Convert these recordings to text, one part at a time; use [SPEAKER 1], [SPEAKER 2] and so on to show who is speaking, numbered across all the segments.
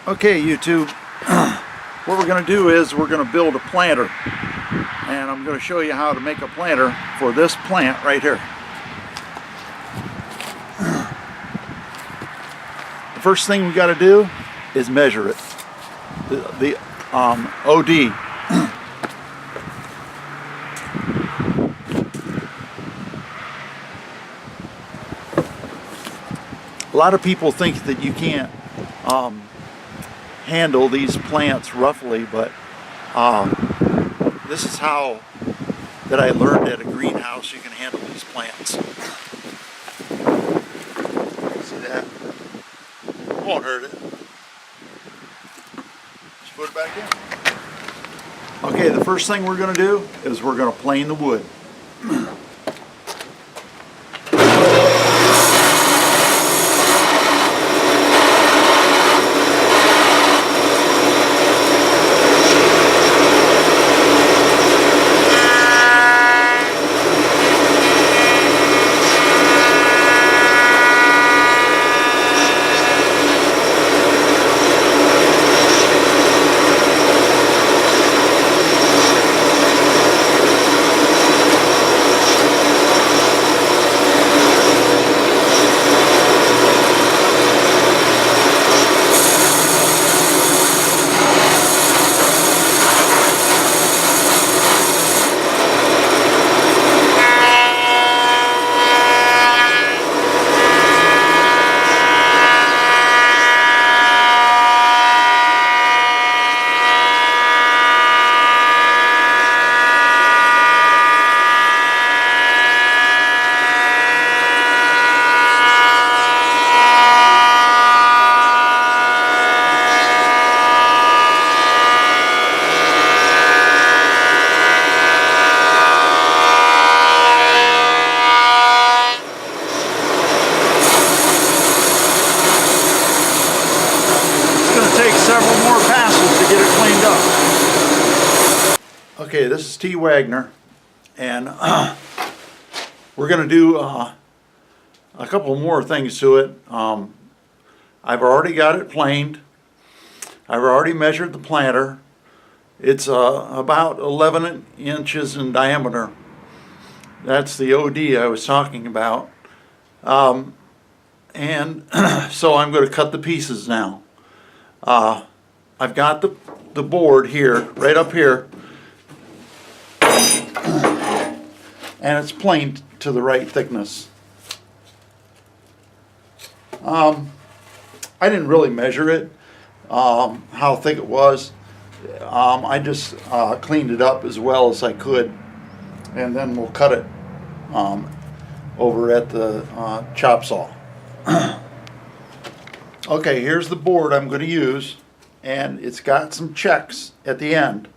[SPEAKER 1] Okay, YouTube, what we're going to do is we're going to build a planter, and I'm going to show you how to make a planter for this plant right here. The first thing we got to do is measure it, the OD. A lot of people think that you can't handle these plants roughly, but this is how that I learned at a greenhouse you can handle these plants. See that? Won't hurt it. Just put it back in. Okay, the first thing we're going to do is we're going to plane the wood. Several more passes to get it cleaned up. Okay, this is Wagner, and we're going to do a couple more things to it. I've already got it planed. I've already measured the planter. It's about 11 inches in diameter. That's the OD I was talking about. And so I'm going to cut the pieces now. I've got the board here, right up here, and it's planed to the right thickness. I didn't really measure it, how thick it was. I just cleaned it up as well as I could, and then we'll cut it over at the chop saw. Okay, here's the board I'm going to use, and it's got some checks at the end.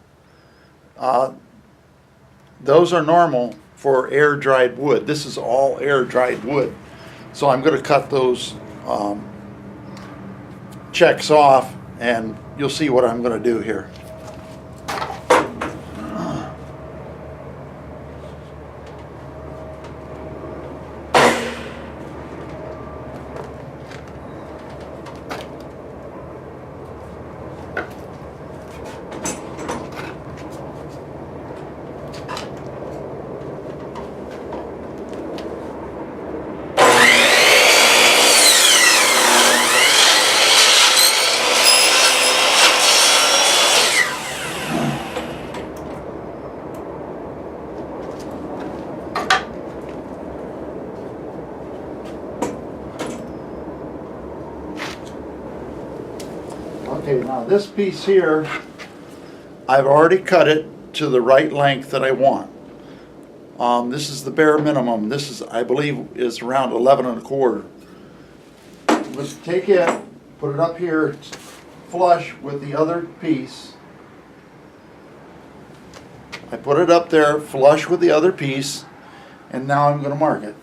[SPEAKER 1] Those are normal for air-dried wood. This is all air-dried wood. So I'm going to cut those checks off, and you'll see what I'm going to do here. Okay, now this piece here, I've already cut it to the right length that I want. This is the bare minimum. This is, I believe, is around 11 1/4. Let's take it, put it up here flush with the other piece. I put it up there flush with the other piece, and now I'm going to mark it.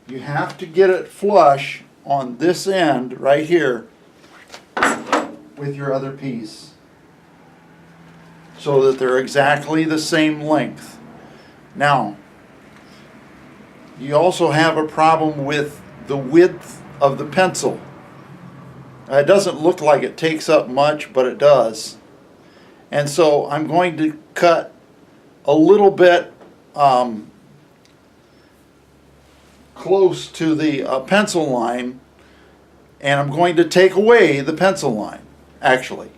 [SPEAKER 1] You have to get it flush on this end right here with your other piece so that they're exactly the same length. Now, you also have a problem with the width of the pencil. It doesn't look like it takes up much, but it does. And so I'm going to cut a little bit close to the pencil line, and I'm going to take away the pencil line, actually.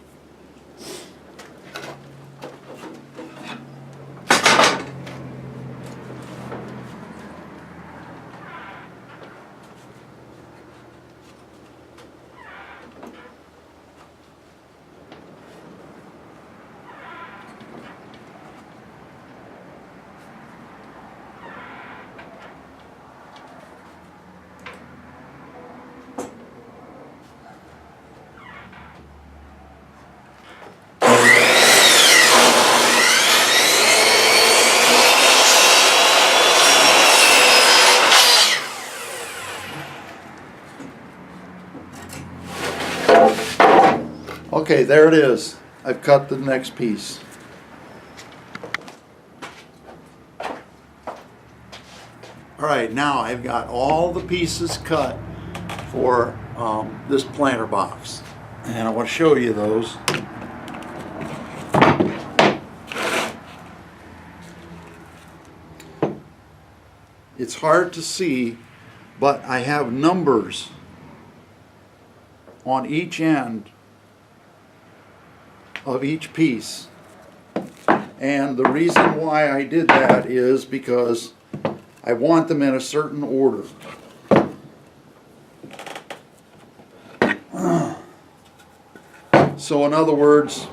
[SPEAKER 1] Okay, there it is. I've cut the next piece. Alright, now I've got all the pieces cut for this planter box. And I want to show you those. It's hard to see, but I have numbers on each end of each piece. And the reason why I did that is because I want them in a certain order. So in other words,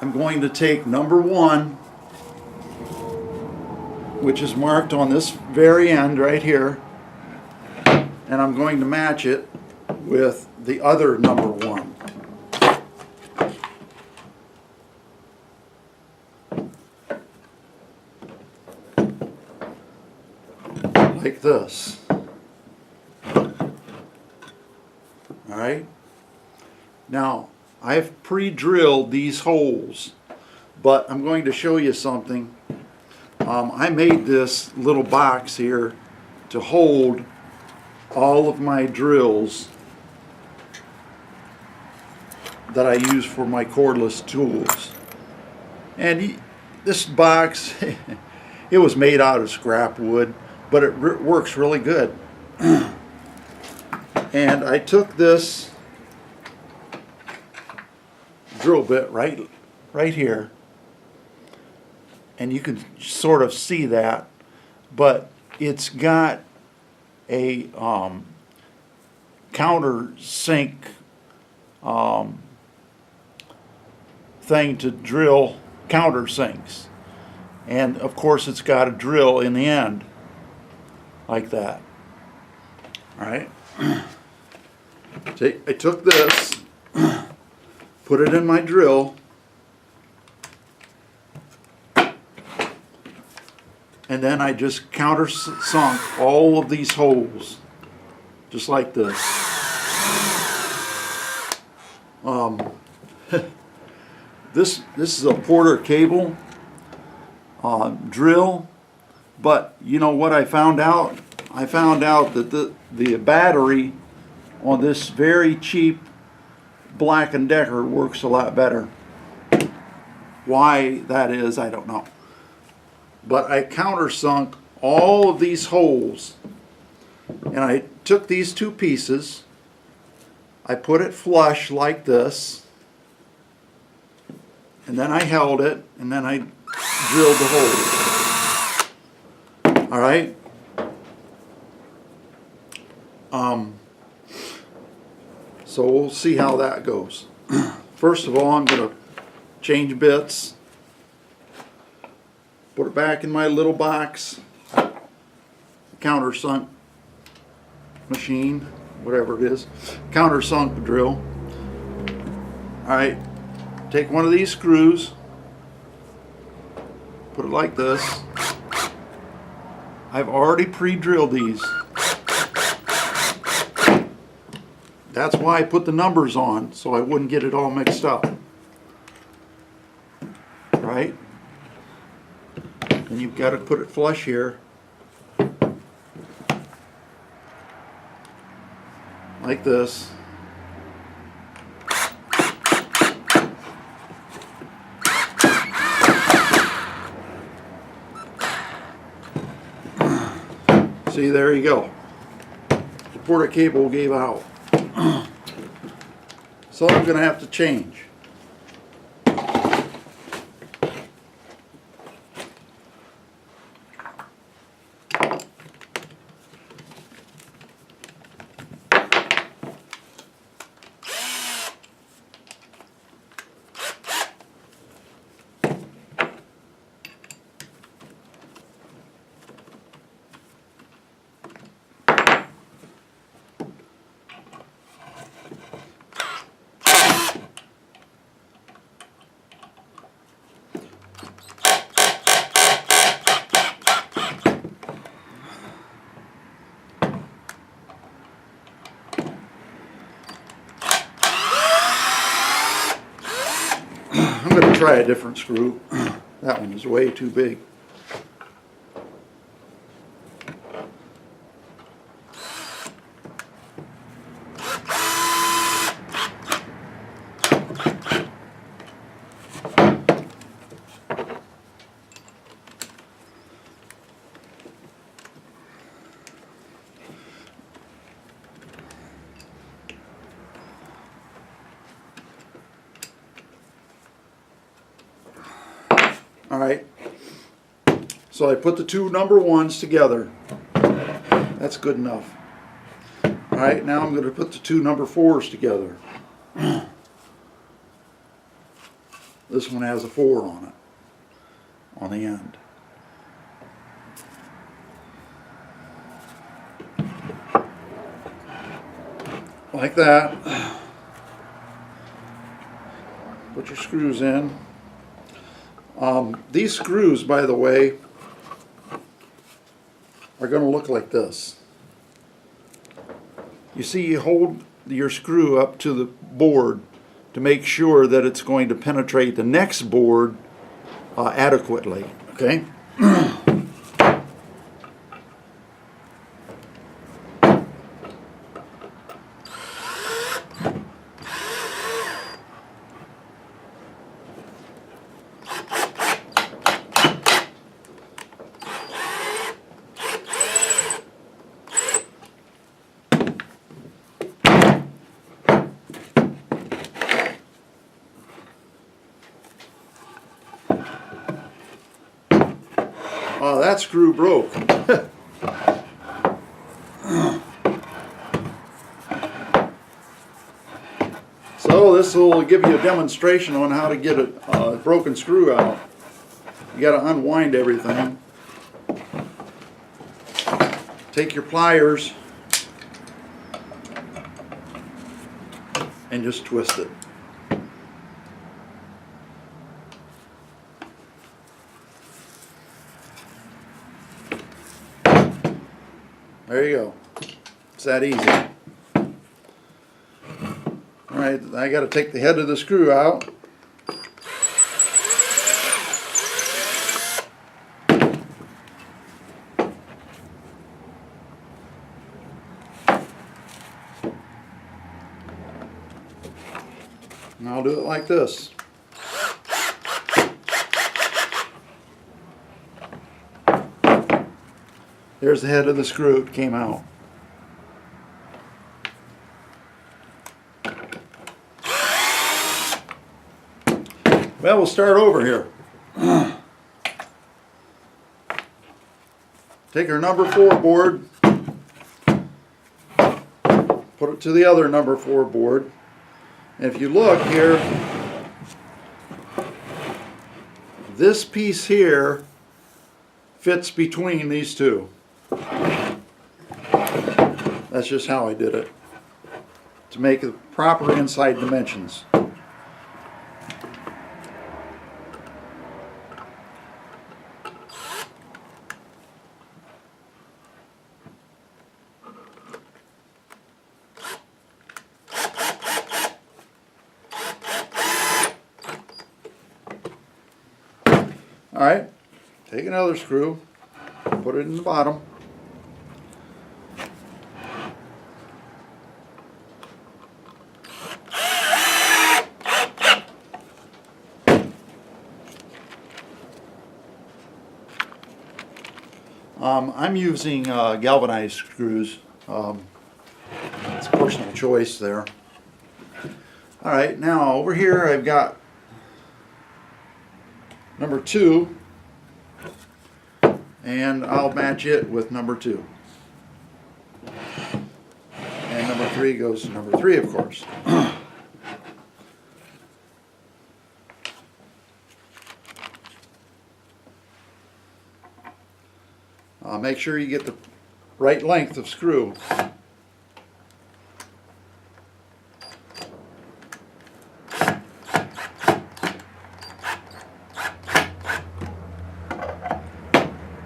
[SPEAKER 1] I'm going to take number 1, which is marked on this very end right here, and I'm going to match it with the other number 1. Like this. Alright? Now, I've pre-drilled these holes, but I'm going to show you something. I made this little box here to hold all of my drills that I use for my cordless tools. And this box, it was made out of scrap wood, but it works really good. And I took this drill bit right here, and you can sort of see that, but it's got a countersink thing to drill countersinks, and of course it's got a drill in the end like that. All right. I took this, put it in my drill, and then I just countersunk all of these holes, just like this. This is a Porter cable drill, but you know what I found out? I found out that the battery on this very cheap Black & Decker works a lot better. Why that is, I don't know. But I countersunk all of these holes, and I took these two pieces, I put it flush like this, and then I held it, and then I drilled the hole. All right. So we'll see how that goes. First of all, I'm going to change bits, put it back in my little box, countersunk machine, whatever it is, countersunk drill. All right, take one of these screws, put it like this. I've already pre-drilled these. That's why I put the numbers on, so I wouldn't get it all mixed up. Right? got to put it flush here. Like this. See, there you go. The porta cable gave out. So I'm going to have to change. I'm going to try a different screw. That one is way too big. Alright, so I put the two number ones together. That's good enough. Alright, now I'm going to put the two number fours together. This one has a 4 on it, on the end. Like that. Put your screws in. These screws, by the way, are going to look like this. You see, you hold your screw up to the board to make sure that it's going to penetrate the next board adequately. Okay? Oh, that screw broke. So this will give you a demonstration on how to get a broken screw out. You got to unwind everything. Take your pliers and just twist it. There you go. It's that easy. Alright, I got to take the head of the screw out. And I'll do it like this. There's the head of the screw. It came out. Well, we'll start over here. Take our number 4 board, put it to the other number 4 board. And if you look here, this piece here fits between these two. That's just how I did it, to make the proper inside dimensions. Alright, Take another screw, put it in the bottom. I'm using galvanized screws. It's a personal choice there. Alright, now over here I've got number 2, and I'll match it with number 2. And number 3 goes to number 3, of course. Make sure you get the right length of screw. I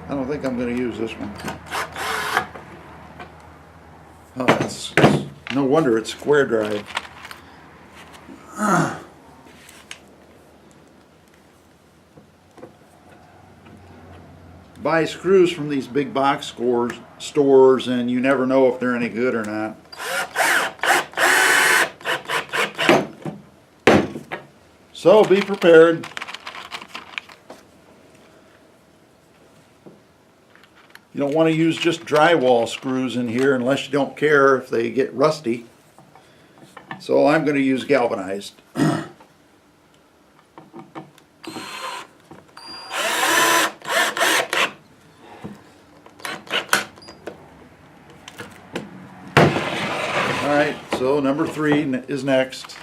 [SPEAKER 1] don't think I'm going to use this one. Oh, that's no wonder it's square drive. Buy screws from these big box stores and you never know if they're any good or not. So be prepared. You don't want to use just drywall screws in here unless you don't care if they get rusty. So I'm going to use galvanized. Alright, so number 3 is next.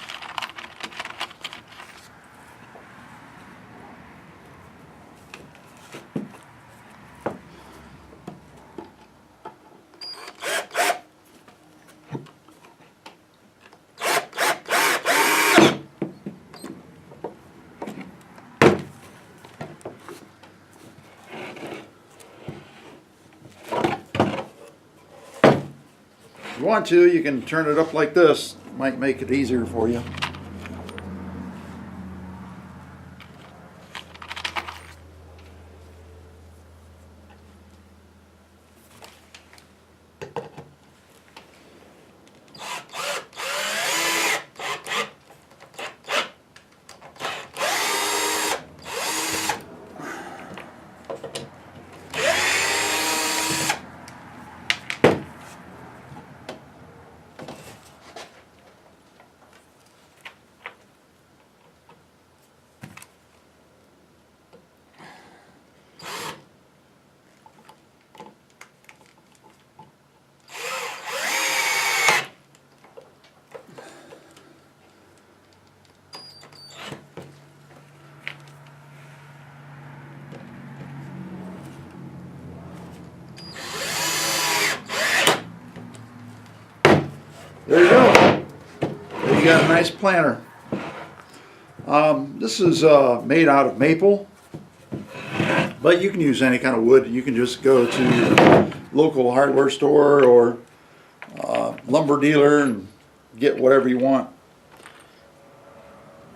[SPEAKER 1] If you want to, you can turn it up like this. Might make it easier for you. There you go. There you got a nice planter. This is made out of maple, but you can use any kind of wood. You can just go to your local hardware store or lumber dealer and get whatever you want.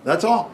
[SPEAKER 1] That's all.